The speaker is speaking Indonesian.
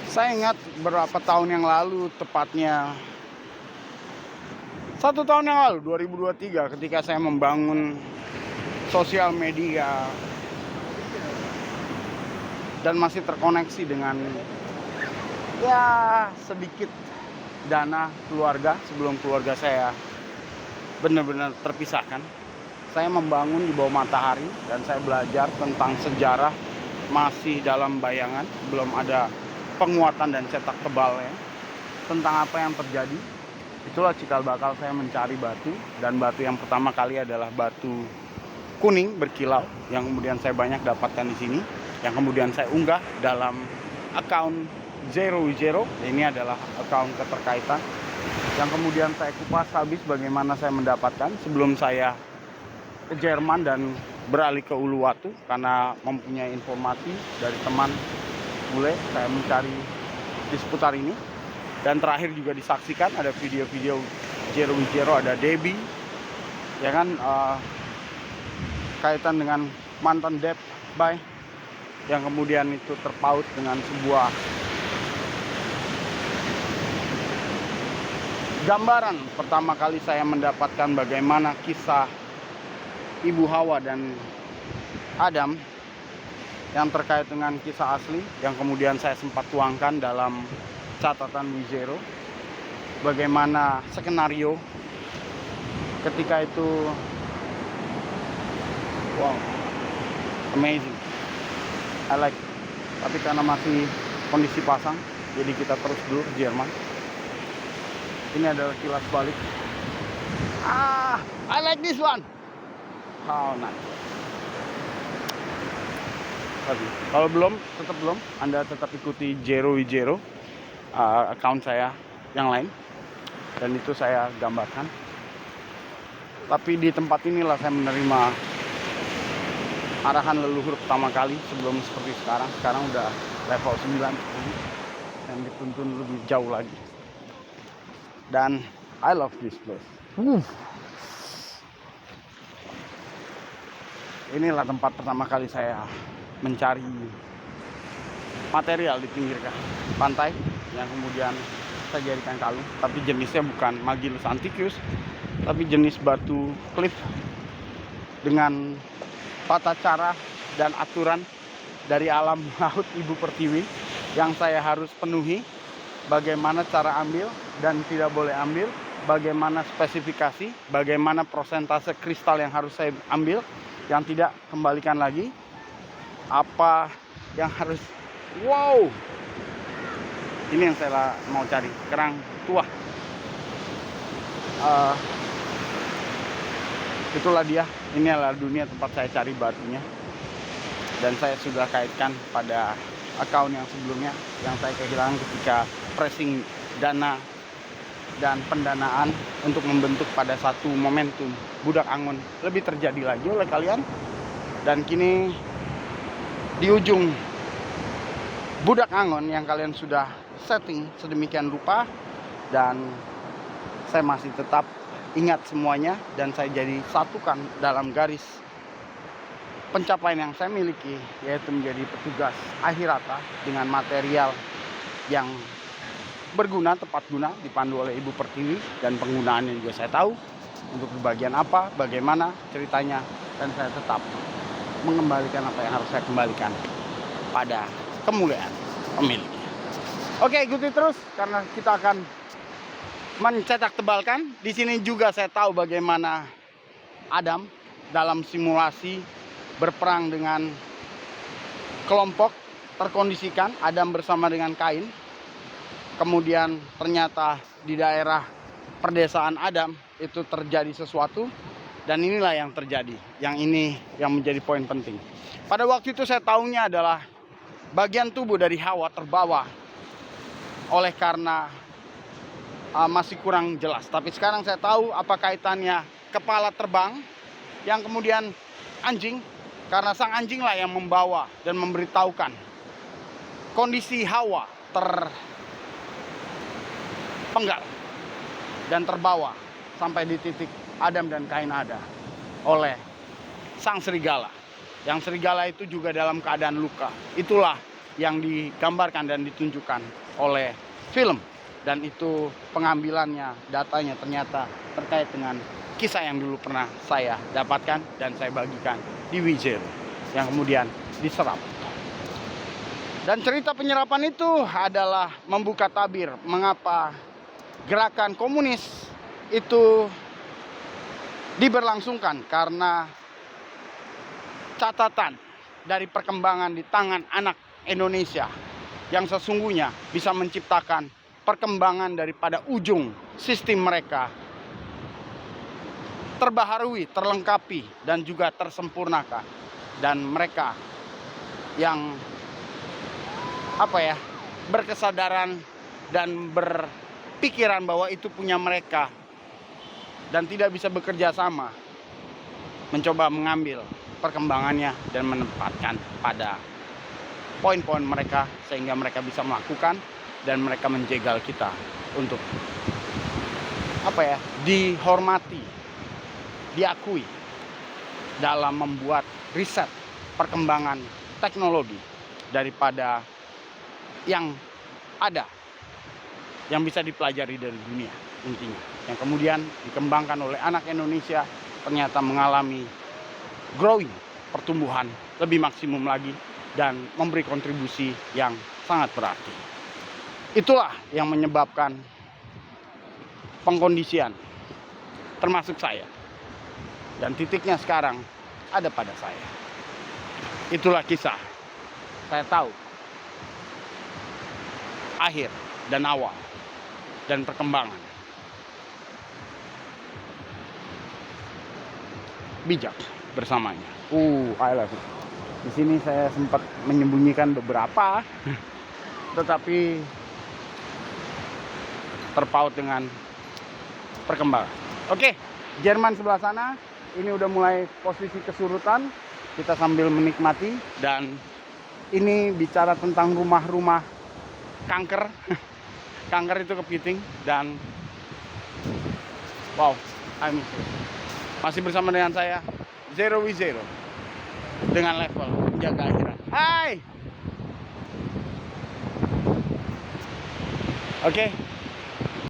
Saya ingat beberapa tahun yang lalu, tepatnya 1 tahun yang lalu, 2023, ketika saya membangun sosial media dan masih terkoneksi dengan ya sedikit dana keluarga sebelum keluarga saya benar-benar terpisahkan. Saya membangun di bawah matahari dan saya belajar tentang sejarah masih dalam bayangan, belum ada penguatan dan cetak tebalnya tentang apa yang terjadi. Itulah cikal bakal saya mencari batu, dan batu yang pertama kali adalah batu kuning berkilau yang kemudian saya banyak dapatkan di sini, yang kemudian saya unggah dalam akun Zero. Ini adalah akun keterkaitan yang kemudian saya kupas habis bagaimana saya mendapatkan sebelum saya ke Jerman dan beralih ke Uluwatu karena mempunyai informasi dari teman bule. Saya mencari di seputar ini, dan terakhir juga disaksikan ada video-video Zero, ada Debbie, ya kan, kaitan dengan mantan Dep Bay yang kemudian itu terpaut dengan sebuah gambaran pertama kali saya mendapatkan bagaimana kisah Ibu Hawa dan Adam yang terkait dengan kisah asli yang kemudian saya sempat tuangkan dalam catatan Wizero. Bagaimana skenario ketika itu, wow, amazing, I like. Tapi karena masih kondisi pasang, jadi kita terus dulu ke Jerman. Ini adalah kilas balik. I like this one. How nice. Tapi kalau belum, Anda tetap ikuti Zero, account saya yang lain, dan itu saya gambarkan. Tapi di tempat inilah saya menerima arahan leluhur pertama kali sebelum seperti sekarang. Sekarang udah level 9 yang dituntun lebih jauh lagi. Dan I love this place. Inilah tempat pertama kali saya mencari material di pinggir pantai yang kemudian saya jadikan kalung, tapi jenisnya bukan Magillus antiquus, tapi jenis batu klif dengan tata cara dan aturan dari alam laut Ibu Pertiwi yang saya harus penuhi. Bagaimana cara ambil dan tidak boleh ambil, bagaimana spesifikasi, bagaimana prosentase kristal yang harus saya ambil, yang tidak kembalikan lagi, apa yang harus, wow, ini yang saya mau cari, kerang tua. Itulah dia, ini adalah dunia tempat saya cari batunya, dan saya sudah kaitkan pada akun yang sebelumnya yang saya kehilangan ketika pressing dana dan pendanaan untuk membentuk pada satu momentum Budak Angon lebih terjadi lagi oleh kalian. Dan kini di ujung Budak Angon yang kalian sudah setting sedemikian rupa, dan saya masih tetap ingat semuanya, dan saya jadi satukan dalam garis pencapaian yang saya miliki, yaitu menjadi petugas akhirata dengan material yang berguna, tepat guna, dipandu oleh Ibu Pertiwi, dan penggunaannya juga saya tahu untuk bagian apa, bagaimana ceritanya, dan saya tetap mengembalikan apa yang harus saya kembalikan pada kemuliaan pemiliknya. Oke, ikuti terus karena kita akan mencetak tebalkan. Di sini juga saya tahu bagaimana Adam dalam simulasi berperang dengan kelompok terkondisikan, Adam bersama dengan Kain. Kemudian ternyata di daerah perdesaan Adam itu terjadi sesuatu, dan inilah yang terjadi. Yang ini yang menjadi poin penting. Pada waktu itu saya tahunya adalah bagian tubuh dari Hawa terbawa oleh karena masih kurang jelas. Tapi sekarang saya tahu apa kaitannya kepala terbang yang kemudian anjing, karena sang anjing lah yang membawa dan memberitahukan kondisi Hawa terpenggal dan terbawa sampai di titik Adam dan Kain ada oleh sang serigala. Yang serigala itu juga dalam keadaan luka. Itulah yang digambarkan dan ditunjukkan oleh film, dan itu pengambilannya, datanya ternyata terkait dengan kisah yang dulu pernah saya dapatkan dan saya bagikan di WeZero yang kemudian diserap. Dan cerita penyerapan itu adalah membuka tabir mengapa gerakan komunis itu diberlangsungkan, karena catatan dari perkembangan di tangan anak Indonesia yang sesungguhnya bisa menciptakan perkembangan daripada ujung sistem mereka terbaharui, terlengkapi, dan juga tersempurnakan. Dan mereka yang berkesadaran dan berpikiran bahwa itu punya mereka dan tidak bisa bekerja sama, mencoba mengambil perkembangannya dan menempatkan pada poin-poin mereka sehingga mereka bisa melakukan, dan mereka menjegal kita untuk dihormati, diakui dalam membuat riset perkembangan teknologi daripada yang ada, yang bisa dipelajari dari dunia intinya, yang kemudian dikembangkan oleh anak Indonesia, ternyata mengalami growing, pertumbuhan lebih maksimum lagi, dan memberi kontribusi yang sangat berarti. Itulah yang menyebabkan pengkondisian termasuk saya, dan titiknya sekarang ada pada saya. Itulah kisah saya tahu akhir dan awal dan perkembangan bijak bersamanya. I love it. Di sini saya sempat menyembunyikan beberapa, tetapi terpaut dengan perkembangan. Oke, Jerman sebelah sana ini udah mulai posisi kesurutan. Kita sambil menikmati, dan ini bicara tentang rumah-rumah kanker. Kanker itu kepiting, dan wow, masih bersama dengan saya Zero WeZero dengan level menjaga akhirat. Hai. Oke.